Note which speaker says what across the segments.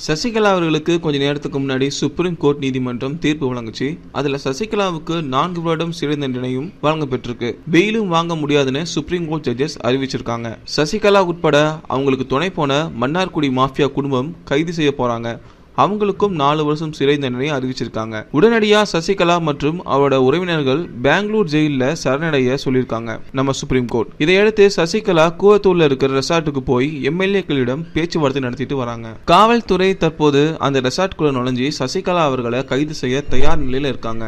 Speaker 1: சசிகலா அவர்களுக்கு கொஞ்ச நேரத்துக்கு முன்னாடி சுப்ரீம் கோர்ட் நீதிமன்றம் தீர்ப்பு வழங்குச்சு. அதுல சசிகலாவுக்கு 4 வருடம் சிறை தண்டனையும் வழங்கப்பட்டிருக்கு. பெயிலும் வாங்க முடியாதுன்னு சுப்ரீம் கோர்ட் ஜட்ஜஸ் அறிவிச்சிருக்காங்க. சசிகலா உட்பட அவங்களுக்கு துணை போன மன்னார்குடி மாஃபியா குடும்பம் கைது செய்ய போறாங்க. அவங்களுக்கும் 4 வருஷம் சிறை தண்டனை அறிவிச்சிருக்காங்க. உடனடியா சசிகலா மற்றும் அவரோட உறவினர்கள் பெங்களூர் ஜெயில சரணடைய சொல்லியிருக்காங்க நம்ம சுப்ரீம் கோர்ட். இதையடுத்து சசிகலா கூவத்தூர்ல இருக்கிற ரெசார்ட்டுக்கு போய் எம்எல்ஏக்களிடம் பேச்சுவார்த்தை நடத்திட்டு வராங்க. காவல்துறை தற்போது அந்த ரெசார்ட்குள்ள நுழைஞ்சி சசிகலா அவர்களை கைது செய்ய தயார் நிலையில இருக்காங்க.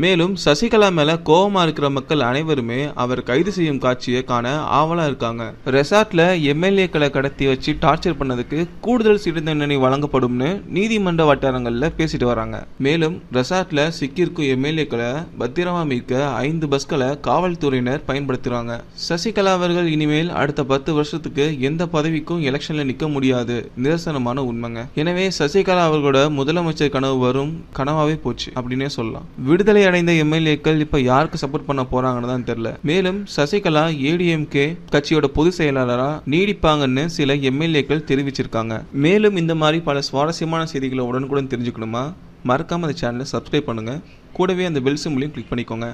Speaker 1: மேலும் சசிகலா மேல கோபமா இருக்கிற மக்கள் அனைவருமே அவர் கைது செய்யும் காட்சியை காண ஆவலா இருக்காங்க. ரெசார்ட்ல எம்எல்ஏக்களை கடத்தி வச்சு டார்ச்சர் பண்ணதுக்கு கூடுதல் சிறை தண்டனை வழங்கப்படும்னு நீதிமன்ற வட்டாரங்கள்ல பேசிட்டு வராங்க. மேலும் ரெசார்ட்ல சிக்கியிருக்கும் எம்எல்ஏக்களை பத்திரமா மீட்க 5 பஸ்களை காவல்துறையினர் பயன்படுத்துறாங்க. சசிகலா அவர்கள் இனிமேல் அடுத்த 10 வருஷத்துக்கு எந்த பதவிக்கும் எலெக்ஷன்ல நிக்க முடியாது நிதர்சனமான உண்மைங்க. எனவே சசிகலா அவர்களோட முதலமைச்சர் கனவு வரும் கனவாவே போச்சு அப்படின்னே சொல்லலாம். விடுதலை அடைந்த எம்எல்ஏக்கள் இப்ப யாருக்கு சப்போர்ட் பண்ண போறாங்கன்னு தான் தெரியல. மேலும் சசிகலா ஏடிஎம்கே கட்சியோட பொதுச் செயலாளரா நீடிப்பாங்கன்னு சில எம்எல்ஏக்கள் தெரிவிச்சிருக்காங்க. மேலும் இந்த மாதிரி பல சுவாரஸ்யமான செய்திகளை உடனுக்குடன் தெரிஞ்சுக்கணுமா? மறக்காம அந்த சேனலை சப்ஸ்கிரைப் பண்ணுங்க. கூடவே அந்த பெல் சிம்பலையும் கிளிக் பண்ணிக்கோங்க.